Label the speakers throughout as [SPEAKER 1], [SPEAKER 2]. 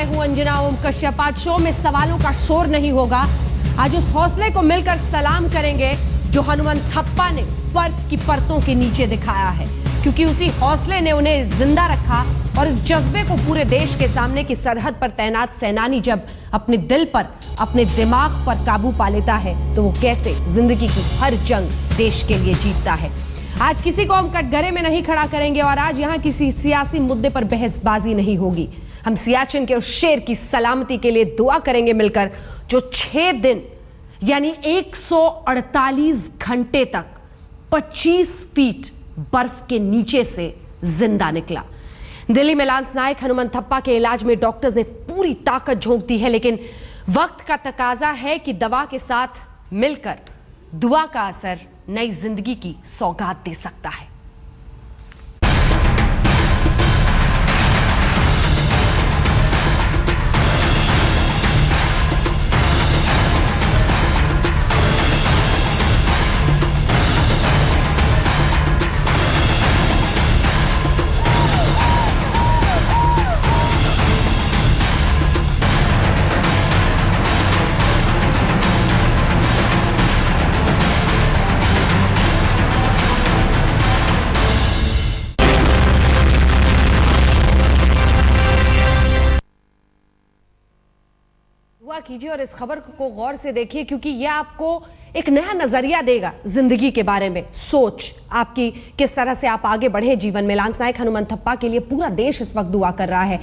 [SPEAKER 1] हूं अंजना ओम कश्यप। आज शो में सवालों का शोर नहीं होगा। आज उस हौसले को मिलकर सलाम करेंगे जो हनुमंत थप्पा ने बर्फ की परतों के नीचे दिखाया है, क्योंकि उसी हौसले ने उन्हें जिंदा रखा। और इस जज्बे को पूरे देश के सामने की सरहद पर तैनात सेनानी जब अपने दिल पर, अपने दिमाग पर काबू पा लेता है तो वो कैसे जिंदगी की हर जंग देश के लिए जीतता है। आज किसी को हम कटघरे में नहीं खड़ा करेंगे और आज यहाँ किसी सियासी मुद्दे पर बहसबाजी नहीं होगी। हम सियाचिन के उस शेर की सलामती के लिए दुआ करेंगे मिलकर, जो 6 दिन यानी 148 घंटे तक 25 फीट बर्फ के नीचे से जिंदा निकला। दिल्ली में लांस नायक हनुमंत थप्पा के इलाज में डॉक्टर्स ने पूरी ताकत झोंक दी है, लेकिन वक्त का तकाजा है कि दवा के साथ मिलकर दुआ का असर नई जिंदगी की सौगात दे सकता है। दुआ कीजिए और इस खबर को गौर से देखिए, क्योंकि यह आपको एक नया नजरिया देगा जिंदगी के बारे में। सोच आपकी किस तरह से आप आगे बढ़े जीवन में। लांस नायक हनुमंत थप्पा के लिए पूरा देश इस वक्त दुआ कर रहा है।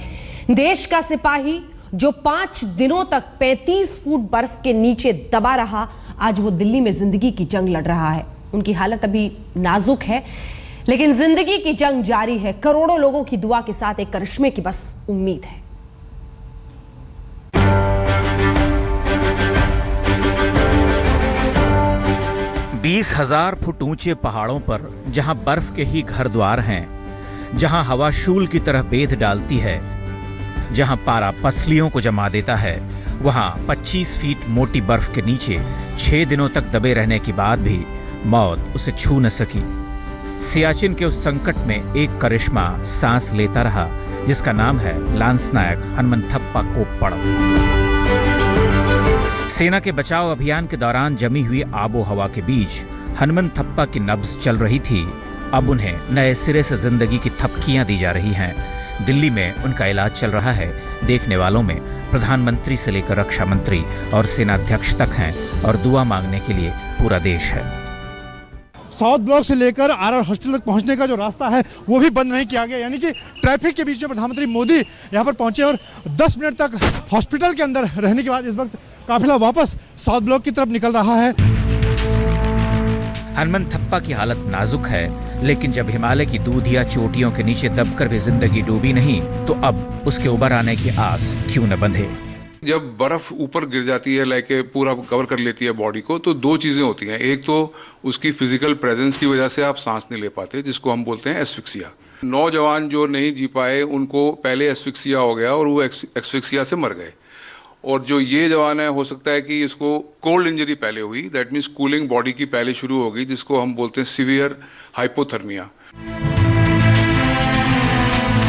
[SPEAKER 1] देश का सिपाही जो 5 दिनों तक 35 फुट बर्फ के नीचे दबा रहा, आज वो दिल्ली में जिंदगी की जंग लड़ रहा है। उनकी हालत अभी नाजुक है, लेकिन जिंदगी की जंग जारी है। करोड़ों लोगों की दुआ के साथ एक करिश्मे की बस उम्मीद है।
[SPEAKER 2] बीस 20,000 फुट ऊंचे पहाड़ों पर जहां बर्फ के ही घर द्वार हैं, जहां हवा शूल की तरह बेध डालती है, जहां पारा पसलियों को जमा देता है, वहां 25 फीट मोटी बर्फ के नीचे 6 दिनों तक दबे रहने के बाद भी मौत उसे छू न सकी। सियाचिन के उस संकट में एक करिश्मा सांस लेता रहा, जिसका नाम है लांस नायक हनुमंत थप्पा कोप्पड़। सेना के बचाव अभियान के दौरान जमी हुई आबो हवा के बीच हनुमंत थप्पा की नब्ज चल रही थी। अब उन्हें नए सिरे से जिंदगी की थपकियां दी जा रही हैं। दिल्ली में उनका इलाज चल रहा है। देखने वालों में प्रधानमंत्री से लेकर रक्षा मंत्री और सेनाध्यक्ष तक हैं और दुआ मांगने के लिए पूरा देश है।
[SPEAKER 3] साउथ ब्लॉक से लेकर आरआर हॉस्पिटल तक पहुंचने का जो रास्ता है वो भी बंद नहीं किया गया, यानी कि ट्रैफिक के बीच में प्रधानमंत्री मोदी यहां पर पहुंचे और 10 मिनट तक हॉस्पिटल के अंदर रहने के बाद इस वक्त काफिला वापस साउथ ब्लॉक की तरफ निकल रहा है।
[SPEAKER 2] हनुमंत थप्पा की हालत नाजुक है, लेकिन जब हिमालय की दूधिया चोटियों के नीचे दबकर भी जिंदगी डूबी नहीं, तो अब उसके उबर आने की आस क्यों न बंधे।
[SPEAKER 4] जब बर्फ ऊपर गिर जाती है, लाइक पूरा कवर कर लेती है बॉडी को, तो 2 चीज़ें होती हैं। एक तो उसकी फिजिकल प्रेजेंस की वजह से आप सांस नहीं ले पाते, जिसको हम बोलते हैं एस्फिक्सिया। नौजवान जो नहीं जी पाए उनको पहले एस्फिक्सिया हो गया और वो एस्फिक्सिया से मर गए। और जो ये जवान है, हो सकता है कि इसको कोल्ड इंजरी पहले हुई, दैट मीन्स कूलिंग बॉडी की पहले शुरू हो गई, जिसको हम बोलते हैं सीवियर हाइपोथर्मिया।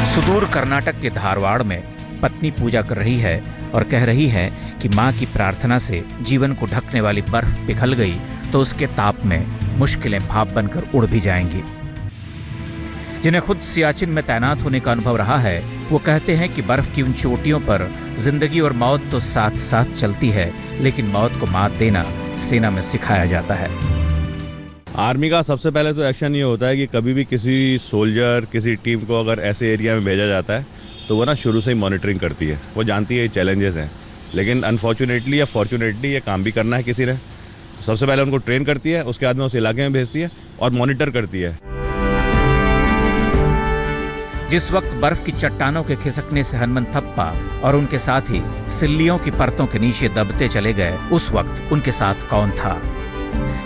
[SPEAKER 2] सुदूर कर्नाटक के धारवाड़ में पत्नी पूजा कर रही है और कह रही है कि मां की प्रार्थना से जीवन को ढकने वाली बर्फ पिघल गई तो उसके ताप में मुश्किलें भाप बनकर उड़ भी जाएंगी। जिन्हें खुद सियाचिन में तैनात होने का अनुभव रहा है, वो कहते हैं कि बर्फ की उन चोटियों पर जिंदगी और मौत तो साथ साथ चलती है, लेकिन मौत को मात देना सेना में सिखाया जाता है।
[SPEAKER 5] आर्मी का सबसे पहले तो एक्शन ये होता है कि कभी भी किसी सोल्जर, किसी टीम को अगर ऐसे एरिया में भेजा जाता है तो वो ना शुरू से ही मॉनिटरिंग करती है। वो जानती है ये चैलेंजेस हैं, लेकिन अनफॉर्चुनेटली या फॉर्चुनेटली ये काम भी करना है किसी ने। सबसे पहले उनको ट्रेन करती है, उसके बाद में उस इलाके में भेजती है और मॉनिटर करती है।
[SPEAKER 2] जिस वक्त बर्फ की चट्टानों के खिसकने से हनुमंत थप्पा और उनके साथी सिल्लियों की परतों के नीचे दबते चले गए, उस वक्त उनके साथ कौन था?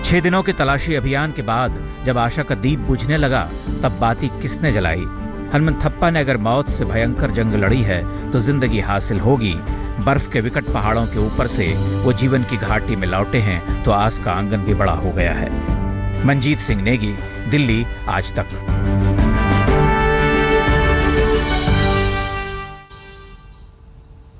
[SPEAKER 2] 6 दिनों के तलाशी अभियान के बाद जब आशा का दीप बुझने लगा, तब बाती किसने जलाई? हनुमंत थप्पा ने अगर मौत से भयंकर जंग लड़ी है तो जिंदगी हासिल होगी। बर्फ के विकट पहाड़ों के ऊपर से वो जीवन की घाटी में लौटे हैं तो आस का आंगन भी बड़ा हो गया है। मनजीत सिंह नेगी, दिल्ली, आज तक।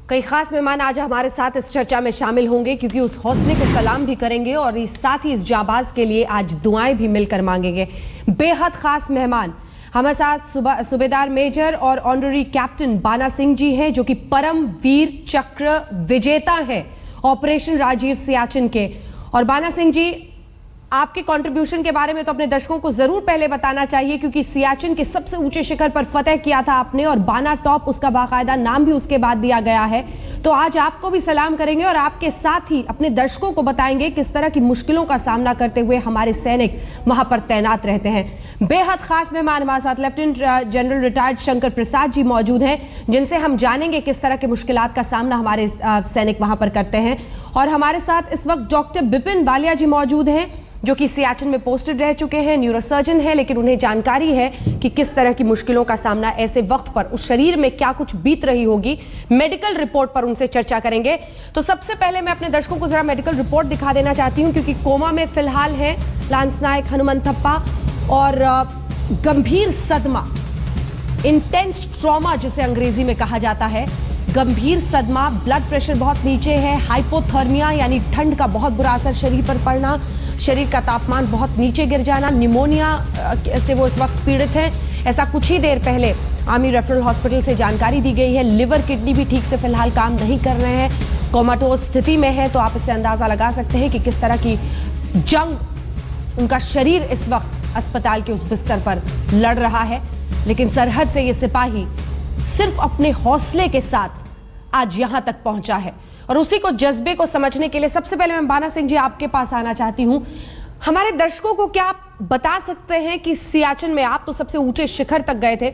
[SPEAKER 1] कई खास मेहमान आज हमारे साथ इस चर्चा में शामिल होंगे, क्योंकि उस हौसले को सलाम भी करेंगे और साथ ही इस जाबाज के लिए आज दुआएं भी मिलकर मांगेंगे। बेहद खास मेहमान हमारे साथ सूबेदार मेजर और ऑनररी कैप्टन बाना सिंह जी हैं, जो कि परम वीर चक्र विजेता हैं ऑपरेशन राजीव सियाचिन के। और बाना सिंह जी, आपके कंट्रीब्यूशन के बारे में तो अपने दर्शकों को जरूर पहले बताना चाहिए, क्योंकि सियाचिन के सबसे ऊंचे शिखर पर फतेह किया था आपने, और बाना टॉप उसका बाकायदा नाम भी उसके बाद दिया गया है। तो आज आपको भी सलाम करेंगे और आपके साथ ही अपने दर्शकों को बताएंगे किस तरह की मुश्किलों का सामना करते हुए हमारे सैनिक वहां पर तैनात रहते हैं। बेहद खास मेहमान हमारे साथ lieutenant general retired Shankar Prasad ji मौजूद हैं, जिनसे हम जानेंगे किस तरह के मुश्किलात का सामना हमारे सैनिक वहां पर करते हैं। और हमारे साथ इस वक्त डॉक्टर बिपिन वालिया जी मौजूद हैं, जो कि सियाचिन में पोस्टेड रह चुके हैं, न्यूरोसर्जन हैं, लेकिन उन्हें जानकारी है कि किस तरह की मुश्किलों का सामना ऐसे वक्त पर उस शरीर में क्या कुछ बीत रही होगी। मेडिकल रिपोर्ट पर उनसे चर्चा करेंगे। तो सबसे पहले मैं अपने दर्शकों को जरा मेडिकल रिपोर्ट दिखा देना चाहती हूं, क्योंकि कोमा में फिलहाल है लांस नायक हनुमंत थप्पा और गंभीर सदमा, इंटेंस ट्रॉमा जिसे अंग्रेजी में कहा जाता है, गंभीर सदमा, ब्लड प्रेशर बहुत नीचे है, हाइपोथर्मिया यानी ठंड का बहुत बुरा असर शरीर पर पड़ना, शरीर का तापमान बहुत नीचे गिर जाना, निमोनिया से वो इस वक्त पीड़ित हैं। ऐसा कुछ ही देर पहले आर्मी रेफरल हॉस्पिटल से जानकारी दी गई है। लिवर किडनी भी ठीक से फिलहाल काम नहीं कर रहे हैं, कोमाटोज स्थिति में है। तो आप इससे अंदाजा लगा सकते हैं कि किस तरह की जंग उनका शरीर इस वक्त अस्पताल के उस बिस्तर पर लड़ रहा है। लेकिन सरहद से ये सिपाही सिर्फ अपने हौसले के साथ आज यहां तक पहुंचा है, और उसी को जज्बे को समझने के लिए सबसे पहले मैं बाना सिंह जी आपके पास आना चाहती हूं। हमारे दर्शकों को क्या आप बता सकते हैं कि सियाचिन में आप तो सबसे ऊंचे शिखर तक गए थे,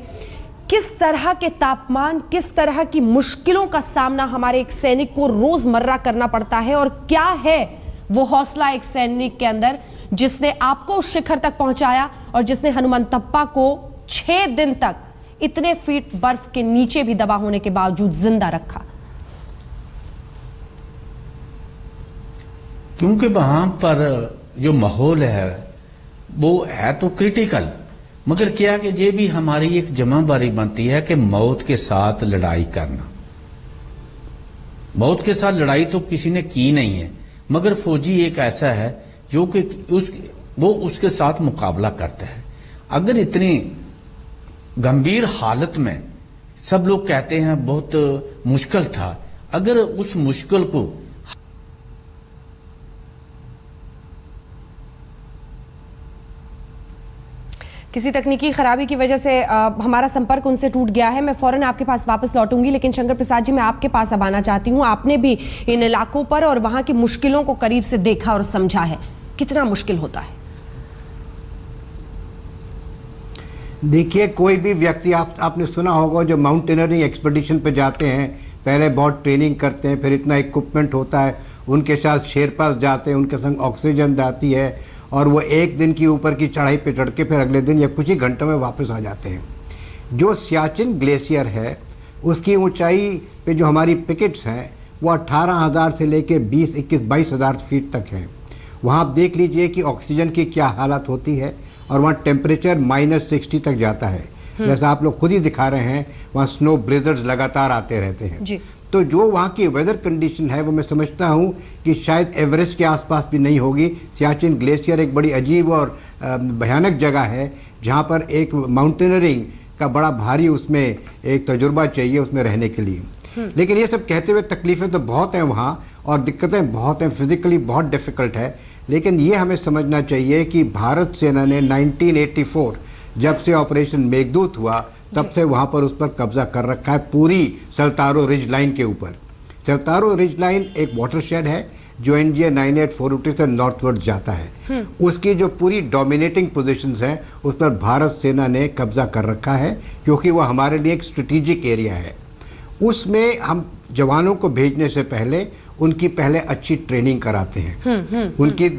[SPEAKER 1] किस तरह के तापमान, किस तरह की मुश्किलों का सामना हमारे एक सैनिक को रोजमर्रा करना पड़ता है, और क्या है वो हौसला एक सैनिक के अंदर जिसने आपको उस शिखर तक पहुंचाया और जिसने हनुमंत थप्पा को 6 दिन तक इतने फीट बर्फ के नीचे भी दबा होने के बावजूद जिंदा रखा?
[SPEAKER 6] क्योंकि वहां पर जो माहौल है वो है तो क्रिटिकल, मगर क्या कि ये भी हमारी एक जिम्मेदारी बनती है कि मौत के साथ लड़ाई करना। मौत के साथ लड़ाई तो किसी ने की नहीं है, मगर फौजी एक ऐसा है जो कि वो उसके साथ मुकाबला करता है। अगर इतनी गंभीर हालत में सब लोग कहते हैं बहुत मुश्किल था, अगर उस मुश्किल को
[SPEAKER 1] किसी तकनीकी खराबी की वजह से हमारा संपर्क उनसे टूट गया है। मैं फौरन आपके पास वापस लौटूंगी, लेकिन शंकर प्रसाद जी मैं आपके पास अब आना चाहती हूँ। आपने भी इन इलाकों पर और वहां की मुश्किलों को करीब से देखा और समझा है, कितना मुश्किल होता है?
[SPEAKER 7] देखिए, कोई भी व्यक्ति आपने सुना होगा जो माउंटेनरिंग एक्सपीडिशन पे जाते हैं, पहले बहुत ट्रेनिंग करते हैं, फिर इतना इक्विपमेंट होता है, उनके साथ शेरपास जाते हैं, उनके संग ऑक्सीजन जाती है, और वो एक दिन की ऊपर की चढ़ाई पे चढ़ के फिर अगले दिन या कुछ ही घंटों में वापस आ जाते हैं। जो सियाचिन ग्लेशियर है उसकी ऊंचाई पे जो हमारी पिकेट्स हैं वो 18,000 से लेके 20, 21, 22,000 फीट तक हैं। वहाँ आप देख लीजिए कि ऑक्सीजन की क्या हालत होती है, और वहाँ टेम्परेचर -60 तक जाता है। जैसा आप लोग खुद ही दिखा रहे हैं, वहाँ स्नो ब्लिजर्ड्स लगातार आते रहते हैं
[SPEAKER 1] जी।
[SPEAKER 7] तो जो वहाँ की वेदर कंडीशन है वो मैं समझता हूँ कि शायद एवरेस्ट के आसपास भी नहीं होगी। सियाचिन ग्लेशियर एक बड़ी अजीब और भयानक जगह है, जहाँ पर एक माउंटेनरिंग का बड़ा भारी उसमें एक तजुर्बा चाहिए उसमें रहने के लिए। लेकिन ये सब कहते हुए तकलीफ़ें तो बहुत हैं वहाँ, और दिक्कतें बहुत हैं, फिज़िकली बहुत डिफ़िकल्ट है। लेकिन ये हमें समझना चाहिए कि भारत सेना ने 1984 जब से ऑपरेशन मेघदूत हुआ तब से वहाँ पर उस पर कब्जा कर रखा है, पूरी सल्तारो रिज लाइन के ऊपर। सल्तारो रिज लाइन एक वाटरशेड है जो NGA 9842 से नॉर्थवर्ड जाता है। उसकी जो पूरी डोमिनेटिंग पोजीशंस हैं उस पर भारत सेना ने कब्जा कर रखा है, क्योंकि वो हमारे लिए एक स्ट्रेटेजिक एरिया है। उसमें हम जवानों को भेजने से पहले उनकी पहले अच्छी ट्रेनिंग कराते हैं। उनकी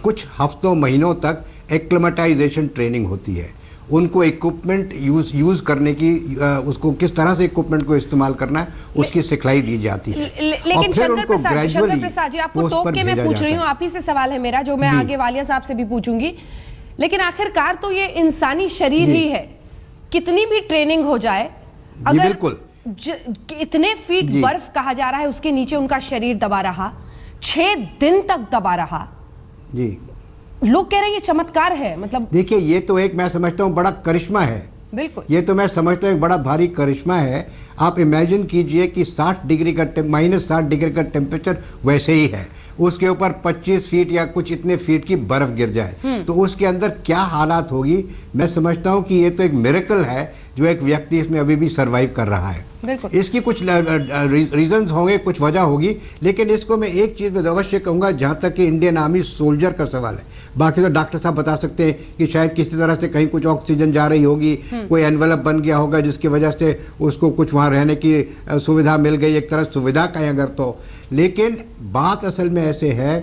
[SPEAKER 7] कुछ हफ्तों महीनों तक एक्लिमेटाइजेशन ट्रेनिंग होती है। उनको इक्विपमेंट यूज करने की, उसको किस तरह से इक्विपमेंट को इस्तेमाल करना है उसकी सिखलाई दी जाती है।
[SPEAKER 1] लेकिन शंकर प्रसाद जी, आपको टोक के मैं पूछ रही हूँ, आप ही से सवाल है मेरा, जो मैं आगे वालिया साहब से भी पूछूंगी। लेकिन आखिरकार तो ये इंसानी शरीर ही है, कितनी भी ट्रेनिंग हो जाए, अगर इतने फीट
[SPEAKER 7] जी।
[SPEAKER 1] बर्फ कहा जा रहा है उसके नीचे उनका शरीर दबा रहा, 6 दिन तक दबा रहा।
[SPEAKER 7] जी
[SPEAKER 1] लोग कह रहे हैं ये चमत्कार है, मतलब
[SPEAKER 7] देखिए, ये तो एक मैं समझता हूँ बड़ा करिश्मा है।
[SPEAKER 1] बिल्कुल
[SPEAKER 7] ये तो मैं समझता हूँ एक बड़ा भारी करिश्मा है। आप इमेजिन कीजिए कि 60 डिग्री का -60 डिग्री का टेम्परेचर वैसे ही है, उसके ऊपर 25 फीट या कुछ इतने फीट की बर्फ गिर जाए तो उसके अंदर क्या हालात होगी। मैं समझता हूँ कि ये तो एक मिरेकल है जो एक व्यक्ति इसमें अभी भी सरवाइव कर रहा है।
[SPEAKER 1] बिल्कुल।
[SPEAKER 7] इसकी कुछ रीजंस होंगे, कुछ वजह होगी, लेकिन इसको मैं एक चीज़ में अवश्य कहूँगा, जहाँ तक कि इंडियन आर्मी सोल्जर का सवाल है, बाकी तो डॉक्टर साहब बता सकते हैं कि शायद किसी तरह से कहीं कुछ ऑक्सीजन जा रही होगी, कोई एनवेलप बन गया होगा जिसकी वजह से उसको कुछ वहाँ रहने की सुविधा मिल गई, एक तरह सुविधा कहें अगर तो। लेकिन बात असल में ऐसे है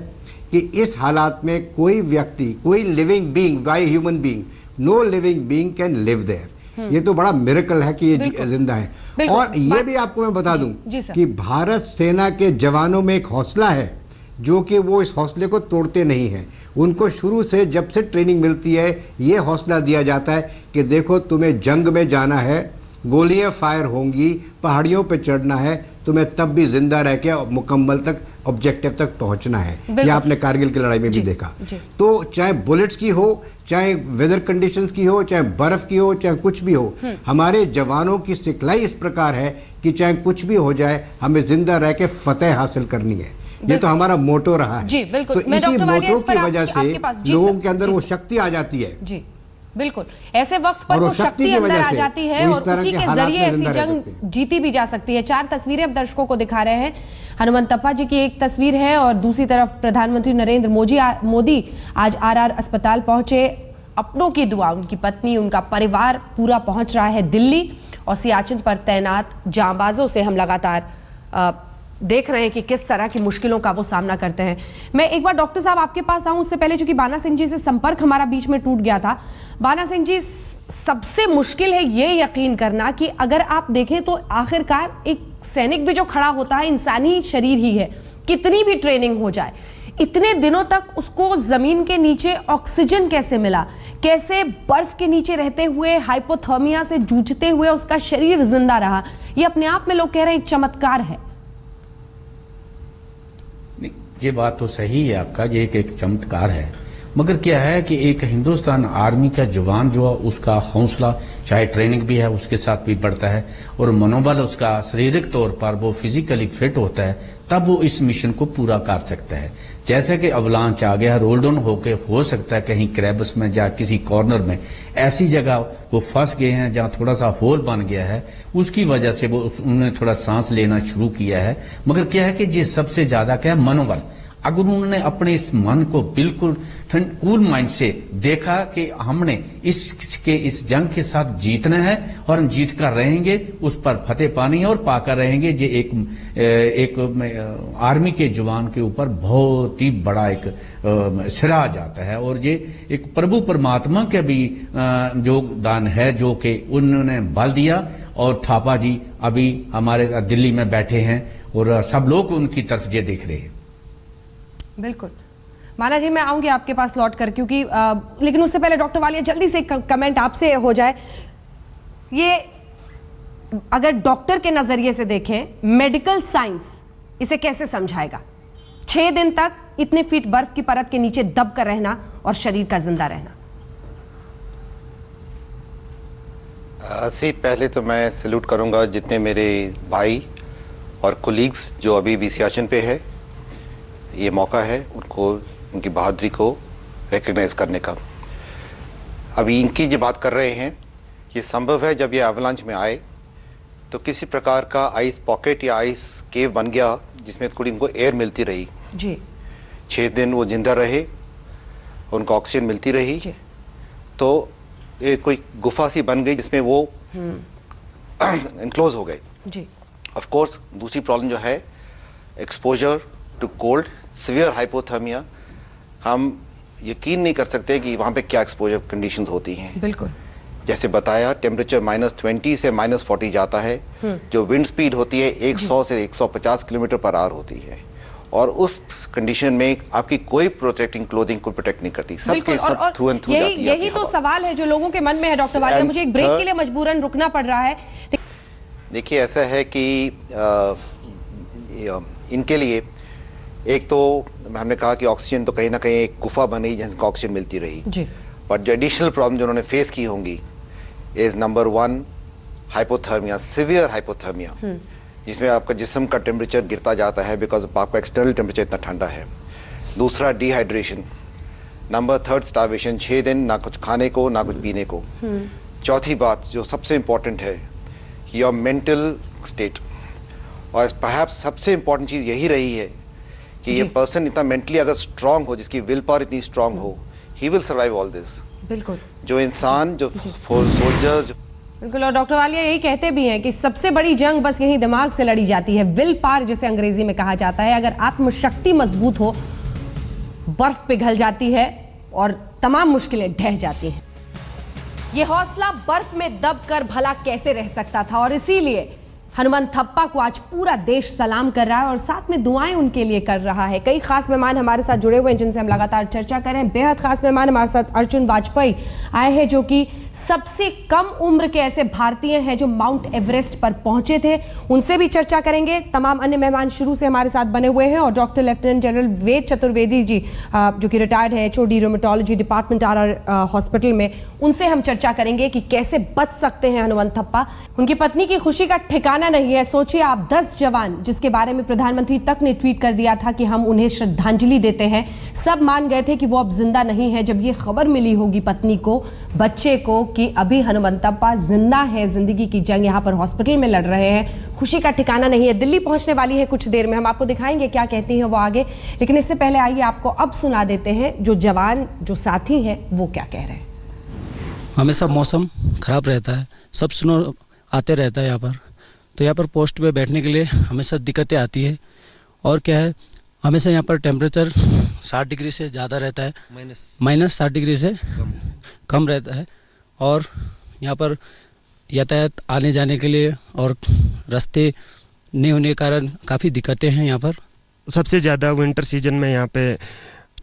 [SPEAKER 7] कि इस हालात में कोई व्यक्ति, कोई living being, by human being, no living being can live there. ये तो बड़ा मिरेकल है कि ये जिंदा है। और ये भी आपको मैं बता दूं कि भारत सेना के जवानों में एक हौसला है जो कि वो इस हौसले को तोड़ते नहीं हैं। उनको शुरू से जब से ट्रेनिंग मिलती है ये हौसला दिया जाता है कि देखो तुम्हें जंग में जाना है, गोलियां फायर होंगी, पहाड़ियों पे चढ़ना है, तुम्हें तब भी जिंदा रह के मुकम्मल तक ऑब्जेक्टिव तक पहुंचना है। ये आपने कारगिल की लड़ाई में भी देखा। तो चाहे बुलेट्स की हो, चाहे वेदर कंडीशंस की हो, चाहे बर्फ की हो, चाहे कुछ भी हो, हमारे जवानों की सिखलाई इस प्रकार है कि चाहे कुछ भी हो जाए हमें जिंदा रह के फतेह हासिल करनी है। ये तो हमारा मोटो रहा है।
[SPEAKER 1] जी बिल्कुल।
[SPEAKER 7] तो इसी मोटो की वजह से लोगों के अंदर वो शक्ति आ जाती है।
[SPEAKER 1] जी बिल्कुल, ऐसे वक्त पर वो शक्ति अंदर आ जाती है और उसी के जरिए ऐसी जंग जीती भी जा सकती है। 4 तस्वीरें अब दर्शकों को दिखा रहे हैं। हनुमंत थप्पा जी की एक तस्वीर है और दूसरी तरफ प्रधानमंत्री नरेंद्र मोदी आज आरआर अस्पताल पहुंचे। अपनों की दुआ, उनकी पत्नी, उनका परिवार पूरा पहुंच रहा है दिल्ली, और सियाचिन पर तैनात जांबाजों से हम लगातार देख रहे हैं कि किस तरह की मुश्किलों का वो सामना करते हैं। मैं एक बार डॉक्टर साहब आपके पास आऊं उससे पहले, चूंकि बाना सिंह जी से संपर्क हमारा बीच में टूट गया था। बाना सिंह जी, सबसे मुश्किल है ये यकीन करना कि अगर आप देखें तो आखिरकार एक सैनिक भी जो खड़ा होता है इंसानी शरीर ही है, कितनी भी ट्रेनिंग हो जाए, इतने दिनों तक उसको जमीन के नीचे ऑक्सीजन कैसे मिला, कैसे बर्फ के नीचे रहते हुए हाइपोथर्मिया से जूझते हुए उसका शरीर जिंदा रहा, ये अपने आप में लोग कह रहे हैं एक चमत्कार है।
[SPEAKER 6] ये बात तो सही है आपका, ये एक चमत्कार है, मगर क्या है कि एक हिंदुस्तान आर्मी का जवान जो है उसका हौसला, चाहे ट्रेनिंग भी है उसके साथ भी बढ़ता है, और मनोबल उसका शारीरिक तौर पर वो फिजिकली फिट होता है, तब वो इस मिशन को पूरा कर सकता है। जैसे कि अवलांच आ गया, रोल डाउन होके हो सकता है कहीं क्रैबस में या किसी कॉर्नर में ऐसी जगह वो फंस गए हैं जहां थोड़ा सा होल बन गया है, उसकी वजह से वो उन्होंने थोड़ा सांस लेना शुरू किया है। मगर क्या है कि ये सबसे ज्यादा क्या है, मनोबल। अगर उन्होंने अपने इस मन को बिल्कुल कूल माइंड से देखा कि हमने इस जंग के साथ जीतना है और हम जीत कर रहेंगे, उस पर फतेह पानी है और पाकर रहेंगे, ये एक आर्मी के जवान के ऊपर बहुत ही बड़ा एक सिरा आ जाता है। और ये एक प्रभु परमात्मा के भी योगदान है जो कि उन्होंने बल दिया। और थापा जी अभी हमारे दिल्ली में बैठे हैं और सब लोग उनकी तरफ ये देख रहे हैं।
[SPEAKER 1] बिल्कुल माना जी, मैं आऊंगी आपके पास लौट कर, क्योंकि लेकिन उससे पहले डॉक्टर वालिया जल्दी से कमेंट आपसे हो जाए। ये अगर डॉक्टर के नजरिए से देखें, मेडिकल साइंस इसे कैसे समझाएगा? 6 दिन तक इतने फीट बर्फ की परत के नीचे दब कर रहना और शरीर का जिंदा रहना।
[SPEAKER 8] पहले तो मैं सैल्यूट करूंगा जितने मेरे भाई और कोलीग्स जो अभी भी सियाचिन पे है। ये मौका है उनको, उनकी बहादुरी को रिकग्नाइज करने का। अभी इनकी जो बात कर रहे हैं, ये संभव है जब ये एवलांच में आए तो किसी प्रकार का आइस पॉकेट या आइस केव बन गया जिसमें थोड़ी उनको एयर मिलती रही
[SPEAKER 1] जी।
[SPEAKER 8] 6 दिन वो जिंदा रहे, उनको ऑक्सीजन मिलती रही, तो ये कोई गुफा सी बन गई जिसमें वो इनक्लोज हो गए
[SPEAKER 1] जी।
[SPEAKER 8] ऑफ कोर्स दूसरी प्रॉब्लम जो है exposure to cold, severe hypothermia. हम यकीन नहीं कर सकते कि वहां पे क्या एक्सपोजर कंडीशंस होती हैं।
[SPEAKER 1] बिल्कुल
[SPEAKER 8] जैसे बताया, टेम्परेचर -20 से -40 जाता है। जो विंड स्पीड होती है 100 से 150 किलोमीटर पर आवर होती है, और उस कंडीशन में आपकी कोई प्रोटेक्टिंग क्लोथिंग को प्रोटेक्ट नहीं करती। सबके सब थ्रू एंड थ्रू जाती है।
[SPEAKER 1] यही तो सवाल है जो लोगों के मन में है डॉक्टर वालिया। मुझे एक ब्रेक के लिए मजबूरन रुकना पड़ रहा है।
[SPEAKER 8] देखिए ऐसा है कि इनके लिए एक तो हमने कहा कि ऑक्सीजन तो कहीं ना कहीं एक गुफा बनी जिनको ऑक्सीजन मिलती रही
[SPEAKER 1] जी।
[SPEAKER 8] बट जो एडिशनल प्रॉब्लम जो उन्होंने फेस की होंगी is number 1 hypothermia, severe hypothermia, जिसमें आपका जिस्म का टेम्परेचर गिरता जाता है बिकॉज आपका एक्सटर्नल टेम्परेचर इतना ठंडा है। दूसरा डिहाइड्रेशन। नंबर 3 स्टार्वेशन, 6 दिन ना कुछ खाने को ना कुछ पीने को। चौथी बात जो सबसे इंपॉर्टेंट है कि योर मेंटल स्टेट, और परहैप्स सबसे इंपॉर्टेंट चीज यही रही है कि ये पर्सन इतना मेंटली अगर स्ट्रांग हो, जिसकी विल पावर इतनी स्ट्रांग हो, he will survive all this.
[SPEAKER 1] बिल्कुल।
[SPEAKER 8] जो इंसान जो सोल्जर्स,
[SPEAKER 1] बिल्कुल, और डॉक्टर वालिया यही कहते भी हैं कि सबसे बड़ी जंग बस यही दिमाग से लड़ी जाती है, विल पावर जिसे अंग्रेजी में कहा जाता है। अगर आत्मशक्ति मजबूत हो, बर्फ पिघल जाती है और तमाम मुश्किलें ढह जाती हैं। ये हौसला बर्फ में दबकर भला कैसे रह सकता था, और इसीलिए हनुमंत थप्पा को आज पूरा देश सलाम कर रहा है और साथ में दुआएं उनके लिए कर रहा है। कई खास मेहमान हमारे साथ जुड़े हुए हैं जिनसे हम लगातार चर्चा कर रहे हैं। बेहद खास मेहमान हमारे साथ अर्जुन वाजपेयी आए हैं, जो कि सबसे कम उम्र के ऐसे भारतीय हैं जो माउंट एवरेस्ट पर पहुंचे थे। उनसे भी चर्चा करेंगे। तमाम अन्य मेहमान शुरू से हमारे साथ बने हुए हैं, और doctor lieutenant general Ved Chaturvedi ji जो कि रिटायर्ड है HOD रोमेटोलॉजी डिपार्टमेंट RR हॉस्पिटल में, उनसे हम चर्चा करेंगे कि कैसे बच सकते हैं हनुमंत थप्पा। उनकी पत्नी की खुशी का ठिकाना नहीं है। सोचिए आप, 10 जवान जिसके बारे में प्रधानमंत्री तक ने ट्वीट कर दिया था कि हम उन्हें श्रद्धांजलि देते हैं, सब मान गए थे कि वो अब जिंदा नहीं है। जब ये खबर मिली होगी पत्नी को, बच्चे को, कि अभी हनुमंत थप्पा जिंदा है, जिंदगी की जंग यहाँ पर हॉस्पिटल में लड़ रहे हैं, खुशी का ठिकाना नहीं है। दिल्ली पहुंचने वाली है कुछ देर में, हम आपको दिखाएंगे क्या कहती है वो आगे। लेकिन इससे पहले आइए आपको अब सुना देते हैं जो जवान, जो साथी हैं, वो क्या कह रहे हैं।
[SPEAKER 9] हमेशा मौसम खराब रहता है, सब स्नो आते रहता है यहाँ पर, तो यहाँ पर पोस्ट पे बैठने के लिए हमेशा दिक्कतें आती है। और क्या है, हमेशा यहाँ पर टेम्परेचर 60 डिग्री से ज़्यादा रहता है, माइनस 60 डिग्री से कम रहता है। और यहाँ पर यातायात आने जाने के लिए और रास्ते नहीं होने के कारण काफ़ी दिक्कतें हैं यहाँ पर।
[SPEAKER 10] सबसे ज़्यादा विंटर सीजन में यहाँ पे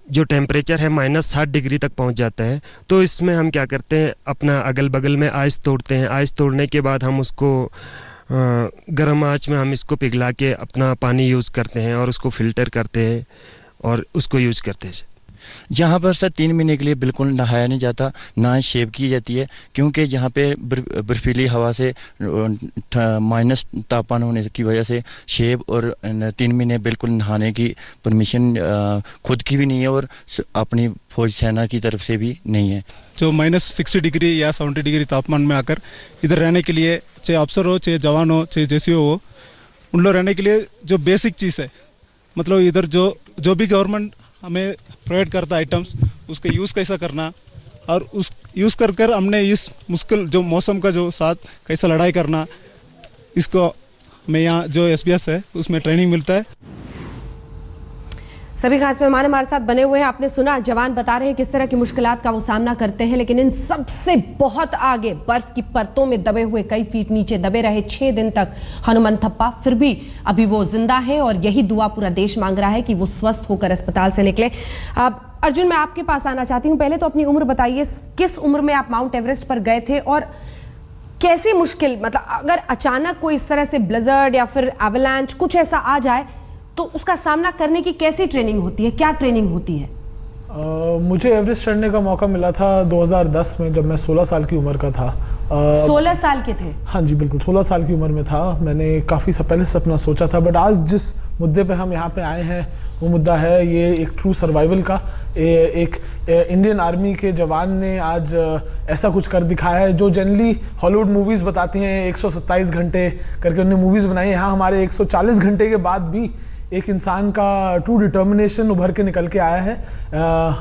[SPEAKER 10] जो टेम्परेचर है -60 डिग्री तक पहुँच जाता है। तो इसमें हम क्या करते हैं, अपना अगल बगल में आइस तोड़ते हैं। आइस तोड़ने के बाद हम उसको गर्म आंच में हम इसको पिघला के अपना पानी यूज़ करते हैं और उसको फिल्टर करते हैं और उसको यूज़ करते हैं।
[SPEAKER 11] यहाँ पर सर 3 महीने के लिए बिल्कुल नहाया नहीं जाता, ना शेव की जाती है, क्योंकि यहाँ पे बर्फीली हवा से माइनस तापमान होने की वजह से शेव और 3 महीने बिल्कुल नहाने की परमिशन खुद की भी नहीं है और अपनी फौज सेना की तरफ से भी नहीं है।
[SPEAKER 12] जो -60 डिग्री या 70 डिग्री तापमान में आकर इधर रहने के लिए, चाहे अफसर हो, चाहे जवान हो, चाहे जेसीओ हो, उन लोग रहने के लिए जो बेसिक चीज़ है, मतलब इधर जो भी गवर्नमेंट हमें प्रोवाइड करता आइटम्स, उसका यूज़ कैसा करना, और उस यूज़ कर हमने इस मुश्किल जो मौसम का जो साथ कैसा लड़ाई करना, इसको हमें यहाँ जो SBS है उसमें ट्रेनिंग मिलता है।
[SPEAKER 1] सभी खास मेहमान हमारे साथ बने हुए हैं। आपने सुना, जवान बता रहे हैं किस तरह की मुश्किलात का वो सामना करते हैं, लेकिन इन सबसे बहुत आगे बर्फ की परतों में दबे हुए, कई फीट नीचे दबे रहे 6 दिन तक हनुमंत थप्पा, फिर भी अभी वो जिंदा है और यही दुआ पूरा देश मांग रहा है कि वो स्वस्थ होकर अस्पताल से निकले। अब अर्जुन, मैं आपके पास आना चाहती हूँ। पहले तो अपनी उम्र बताइए, किस उम्र में आप माउंट एवरेस्ट पर गए थे, और कैसी मुश्किल, मतलब अगर अचानक कोई इस तरह से ब्लिजर्ड या फिर एवलांच कुछ ऐसा आ जाए तो उसका सामना करने की कैसी ट्रेनिंग होती है, क्या ट्रेनिंग होती है?
[SPEAKER 12] मुझे एवरेस्ट चढ़ने का मौका मिला था 2010 में, जब मैं 16 साल की उम्र का था।
[SPEAKER 1] 16 साल के थे? हाँ
[SPEAKER 12] जी बिल्कुल, 16 साल की उम्र में था। मैंने काफ़ी पहले से अपना सोचा था, बट आज जिस मुद्दे पे हम यहाँ पे आए हैं वो मुद्दा है ये एक ट्रू सर्वाइवल का। एक इंडियन आर्मी के जवान ने आज ऐसा कुछ कर दिखाया है जो जनरली हॉलीवुड मूवीज़ बताती हैं, 127 घंटे करके उन्होंने मूवीज़ बनाई है। यहाँ हमारे 140 घंटे के बाद भी एक इंसान का ट्रू डिटर्मिनेशन उभर के निकल के आया है।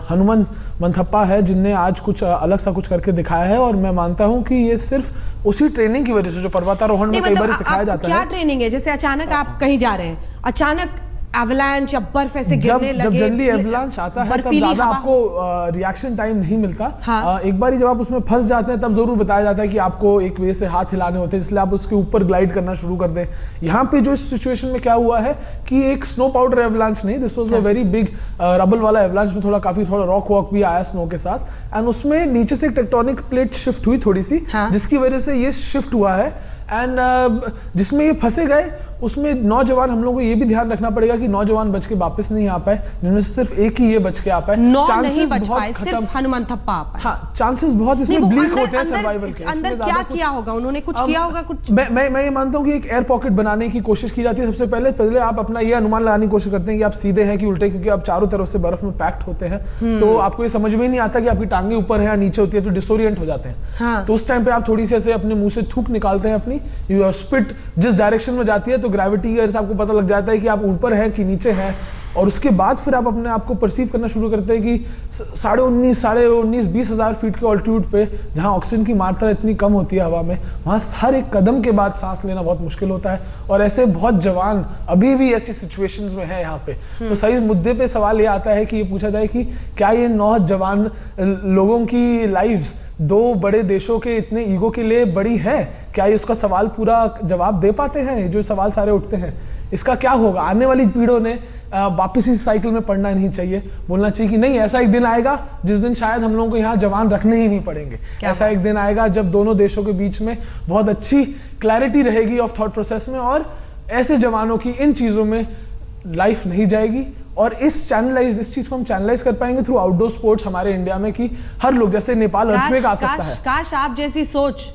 [SPEAKER 12] हनुमंत थप्पा है जिनने आज कुछ अलग सा कुछ करके दिखाया है, और मैं मानता हूं कि ये सिर्फ उसी ट्रेनिंग की वजह से जो पर्वतारोहण में कई बार सिखाया जाता है।
[SPEAKER 1] क्या ट्रेनिंग है? जैसे अचानक आप कहीं जा रहे हैं, अचानक एवलांच या बर्फ ऐसे गिरने लगे,
[SPEAKER 12] जब जनरली एवलांच आता है तब ज्यादा आपको रिएक्शन टाइम नहीं मिलता। हाँ। एक बार जब आप उसमें फंस जाते हैं तब जरूर बताया जाता है कि आपको एक वे से हाथ हिलाने होते हैं, इसलिए आप उसके ऊपर ग्लाइड करना शुरू कर दें। यहाँ पे जो इस सिचुएशन में क्या हुआ है कि एक स्नो पाउडर एवलांच नहीं, this was a very big rubble वाला एवलांच में थोड़ा रॉक वॉक भी आया स्नो के साथ, एंड उसमें नीचे से एक टेक्टोनिक प्लेट शिफ्ट हुई थोड़ी सी, जिसकी वजह से ये शिफ्ट हुआ है। एंड जिसमें ये फंसे गए उसमें नौजवान, हम लोगों को ये भी ध्यान रखना पड़ेगा कि नौजवान बच के वापस नहीं आ पाए, जिनमें से सिर्फ एक ही ये बच के आ पाए।
[SPEAKER 1] 9 नहीं बच पाए, सिर्फ हनुमान थप्पा आ पाए।
[SPEAKER 12] हाँ, चांसेस बहुत इसमें ब्लीक होते हैं सर्वाइवल के।
[SPEAKER 1] अंदर क्या किया होगा उन्होंने, कुछ किया होगा कुछ?
[SPEAKER 12] मैं ये मानता हूँ कि एक एयर पॉकेट बनाने की कोशिश की जाती है। सबसे पहले आप अपना ये अनुमान लगाने की कोशिश करते हैं कि आप सीधे हैं कि उल्टे, क्योंकि आप चारों तरफ से बर्फ में पैक्ड होते हैं, तो आपको ये समझ में नहीं आता कि आपकी टांगे ऊपर है या नीचे होती है, तो डिसोरिएंट हो जाते हैं। तो उस टाइम पे आप थोड़ी सी ऐसे अपने मुंह से थूक निकालते हैं अपनी, स्पिट जिस डायरेक्शन में जाती है तो ग्रेविटी का आपको पता लग जाता है कि आप ऊपर हैं कि नीचे हैं, और उसके बाद फिर आप अपने आप को परसीव करना शुरू करते हैं कि 19,500 20 हज़ार फीट के ऑल्टीट्यूड पे, जहां ऑक्सीजन की मात्रा इतनी कम होती है हवा में, वहां हर एक कदम के बाद सांस लेना बहुत मुश्किल होता है। और ऐसे बहुत जवान अभी भी ऐसी सिचुएशंस में है यहाँ पे। तो सही मुद्दे पे सवाल ये आता है कि ये पूछा जाए कि क्या ये 9 जवान लोगों की लाइव्स 2 बड़े देशों के इतने ईगो के लिए बड़ी है? क्या ये उसका सवाल पूरा जवाब दे पाते हैं? जो सवाल सारे उठते हैं, इसका क्या होगा? आने वाली पीढ़ियों ने वापिस इस साइकिल में पड़ना नहीं चाहिए। बोलना चाहिए कि नहीं, ऐसा एक दिन आएगा जिस दिन शायद हम लोगों को यहाँ जवान रखने ही नहीं पड़ेंगे। ऐसा एक दिन आएगा जब दोनों देशों के बीच में बहुत अच्छी क्लैरिटी रहेगी ऑफ थॉट प्रोसेस में, और ऐसे जवानों की इन चीजों में लाइफ नहीं जाएगी। और इस चीज को हम चैनलाइज कर पाएंगे थ्रू आउटडोर स्पोर्ट्स हमारे इंडिया में, कि हर लोग, जैसे नेपाल अर्थक्वेक आ सकता है।
[SPEAKER 1] काश आप जैसी सोच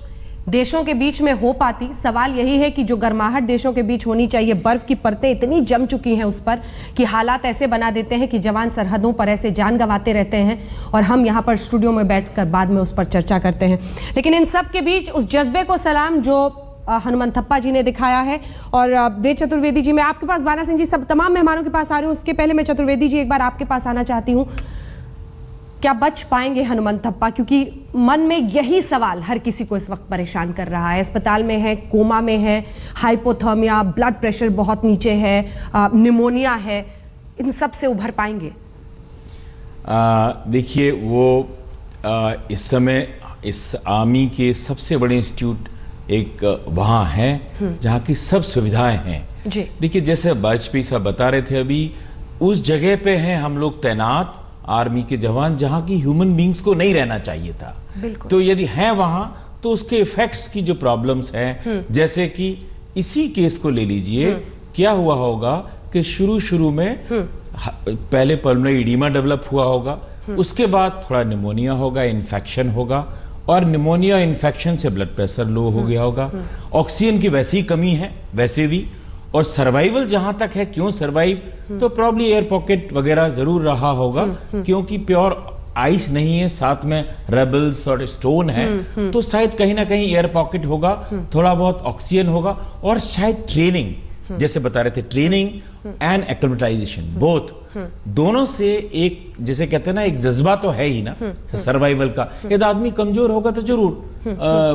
[SPEAKER 1] देशों के बीच में हो पाती। सवाल यही है कि जो गर्माहट देशों के बीच होनी चाहिए, बर्फ की परतें इतनी जम चुकी हैं उस पर कि हालात ऐसे बना देते हैं कि जवान सरहदों पर ऐसे जान गंवाते रहते हैं, और हम यहाँ पर स्टूडियो में बैठकर बाद में उस पर चर्चा करते हैं। लेकिन इन सब के बीच उस जज्बे को सलाम जो हनुमान थप्पा जी ने दिखाया है। और वेद चतुर्वेदी जी, मैं आपके पास, बाना सिंह जी, सब तमाम मेहमानों के पास आ रही हूँ। उसके पहले मैं चतुर्वेदी जी एक बार आपके पास आना चाहती हूँ। क्या बच पाएंगे हनुमान थप्पा? क्योंकि मन में यही सवाल हर किसी को इस वक्त परेशान कर रहा है। अस्पताल में है, कोमा में है, हाइपोथर्मिया, ब्लड प्रेशर बहुत नीचे है, निमोनिया है, इन सब से उभर पाएंगे?
[SPEAKER 13] देखिए, वो इस समय इस आर्मी के सबसे बड़े इंस्टीट्यूट एक वहाँ है जहाँ की सब सुविधाएं हैं। देखिए, जैसे वाजपेयी साहब बता रहे थे अभी, उस जगह पे हैं हम लोग तैनात आर्मी के जवान जहाँ की ह्यूमन बींग्स को नहीं रहना चाहिए था। तो यदि हैं वहाँ, तो उसके इफेक्ट्स की जो प्रॉब्लम्स हैं, जैसे कि इसी केस को ले लीजिए, क्या हुआ होगा कि शुरू में पहले पल्मोनरी एडिमा डेवलप हुआ होगा, उसके बाद थोड़ा निमोनिया होगा, इन्फेक्शन होगा, और निमोनिया इन्फेक्शन से ब्लड प्रेशर लो हो गया होगा। ऑक्सीजन की वैसी ही कमी है वैसे भी, और सर्वाइवल जहां तक है, क्यों सर्वाइव, तो प्रॉब्ली एयर पॉकेट वगैरह जरूर रहा होगा, क्योंकि प्योर आइस नहीं है, साथ में रेबल्स और स्टोन है, तो शायद कहीं ना कहीं एयर पॉकेट होगा, थोड़ा बहुत ऑक्सीजन होगा, और शायद ट्रेनिंग, जैसे बता रहे थे, ट्रेनिंग एंड एक्लिमेटाइजेशन, बोथ, दोनों से एक, जैसे कहते हैं ना, एक जज्बा तो है ही ना सर्वाइवल का। यदि आदमी कमजोर होगा तो जरूर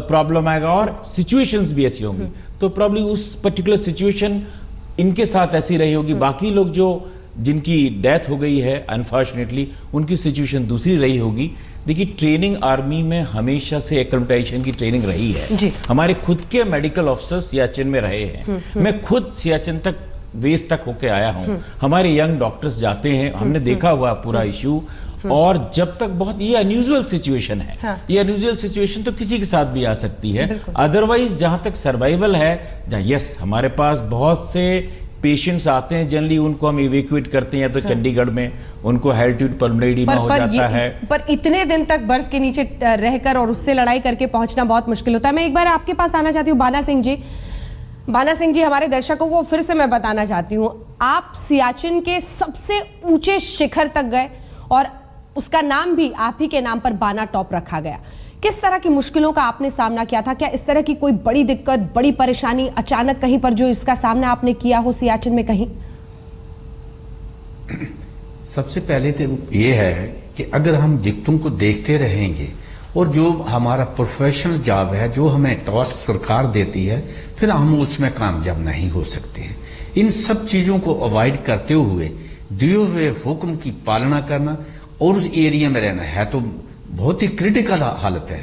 [SPEAKER 13] प्रॉब्लम आएगा, और सिचुएशंस भी ऐसी होंगी, तो प्रॉब्ली उस पर्टिकुलर सिचुएशन इनके साथ ऐसी रही होगी। बाकी लोग जो जिनकी डेथ हो गई है अनफॉर्चुनेटली, उनकी सिचुएशन दूसरी रही होगी। देखिए, ट्रेनिंग आर्मी में हमेशा से एक्लिमेटाइजेशन की ट्रेनिंग रही है। हमारे खुद के मेडिकल ऑफिसर सियाचिन में रहे हैं, मैं खुद सियाचिन तक वेस्ट तक होके आया हूं। हमारे यंग डॉक्टर्स जाते हैं, हमने देखा हुआ पूरा इश्यू, और जब तक बहुत ये अनयूजुअल सिचुएशन है, ये अनयूजुअल सिचुएशन तो किसी के साथ भी आ सकती है। अदरवाइज जहां तक सर्वाइवल है, यस, हमारे पास बहुत से पेशेंट्स आते हैं, जनरली उनको हम इवैक्यूएट करते हैं, तो चंडीगढ़ में उनको हेल्ट्यूड पल्मोनरी एडिमा हो जाता है।
[SPEAKER 1] पर इतने दिन तक बर्फ के नीचे रहकर और उससे लड़ाई करके पहुंचना बहुत मुश्किल होता है। मैं एक बार आपके पास आना चाहती हूँ बाना सिंह जी। बाना सिंह जी, हमारे दर्शकों को फिर से मैं बताना चाहती हूँ, आप सियाचिन के सबसे ऊंचे शिखर तक गए, और उसका नाम भी आप ही के नाम पर बाना टॉप रखा गया। किस तरह की मुश्किलों का आपने सामना किया था? क्या इस तरह की कोई बड़ी दिक्कत, बड़ी परेशानी अचानक कहीं पर जो इसका सामना आपने किया हो सियाचिन में कहीं?
[SPEAKER 6] सबसे पहले तो ये है कि अगर हम दिक्कतों को देखते रहेंगे, और जो हमारा प्रोफेशनल जॉब है, जो हमें टास्क सरकार देती है, फिर हम उसमें कामयाब नहीं हो सकते हैं। इन सब चीजों को अवॉइड करते हुए दिए हुए हुक्म की पालना करना, और उस एरिया में रहना है तो बहुत ही क्रिटिकल हालत है।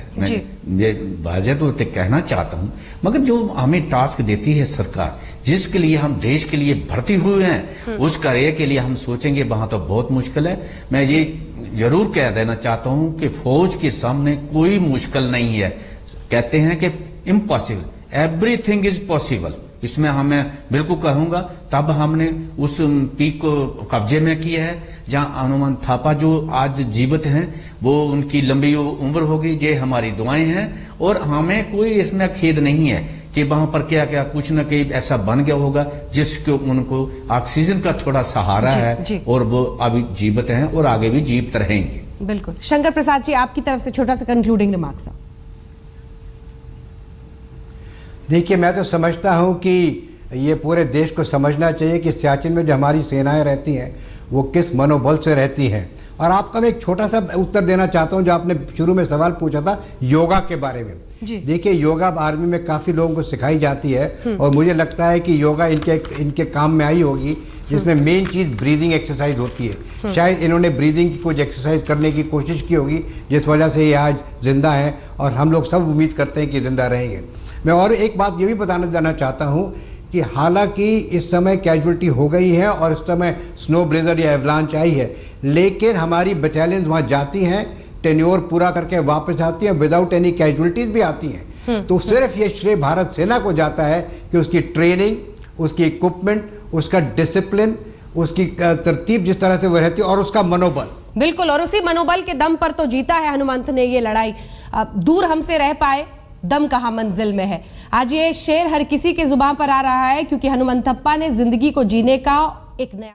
[SPEAKER 6] मैं वाज़ेह तो कहना चाहता हूं, मगर जो हमें टास्क देती है सरकार, जिसके लिए हम देश के लिए भर्ती हुए हैं, उस कार्य के लिए हम सोचेंगे वहां तो बहुत मुश्किल है। मैं ये जरूर कह देना चाहता हूं कि फौज के सामने कोई मुश्किल नहीं है। कहते हैं कि इम्पॉसिबल, एवरीथिंग इज पॉसिबल, इसमें हमें बिल्कुल कहूंगा। तब हमने उस पीक को कब्जे में किया है जहां हनुमंत थापा जो आज जीवित हैं वो उनकी लंबी उम्र होगी, ये हमारी दुआएं हैं। और हमें कोई इसमें खेद नहीं है कि वहां पर क्या क्या कुछ न कहीं ऐसा बन गया होगा जिसको उनको ऑक्सीजन का थोड़ा सहारा है और वो अभी जीवित हैं और आगे भी जीवित रहेंगे।
[SPEAKER 1] बिल्कुल। शंकर प्रसाद जी, आपकी तरफ से छोटा सा कंक्लूडिंग रिमार्क्स।
[SPEAKER 7] देखिए, मैं तो समझता हूं कि ये पूरे देश को समझना चाहिए कि सियाचिन में जो हमारी सेनाएं रहती हैं वो किस मनोबल से रहती हैं। और आपका मैं एक छोटा सा उत्तर देना चाहता हूं, जो आपने शुरू में सवाल पूछा था योगा के बारे में। देखिए, योगा आर्मी में काफ़ी लोगों को सिखाई जाती है और मुझे लगता है कि योगा इनके काम में आई होगी, जिसमें मेन चीज़ ब्रीदिंग एक्सरसाइज होती है। शायद इन्होंने ब्रीदिंग की कुछ एक्सरसाइज करने की कोशिश की होगी, जिस वजह से ये आज जिंदा हैं और हम लोग सब उम्मीद करते हैं कि जिंदा रहेंगे। मैं और एक बात ये भी बताना जाना चाहता हूँ कि हालांकि इस समय कैजुअल्टी हो गई है और इस समय स्नो ब्लेजर या एवलांच आई है, लेकिन हमारी बटालियंस वहाँ जाती हैं, टेन्योर पूरा करके वापस आती हैं, विदाउट एनी कैजुअल्टीज भी आती हैं। तो सिर्फ ये श्रेय भारत सेना को जाता है कि उसकी ट्रेनिंग, उसकी इक्विपमेंट, उसका डिसिप्लिन, उसकी तरतीब जिस तरह से वो रहती है और उसका मनोबल।
[SPEAKER 1] बिल्कुल, और उसी मनोबल के दम पर तो जीता है हनुमंत ने ये लड़ाई। दूर हमसे रह पाए, दम कहाँ मंजिल में है। आज ये शेर हर किसी के जुबान पर आ रहा है क्योंकि हनुमंत थप्पा ने जिंदगी को जीने का एक नया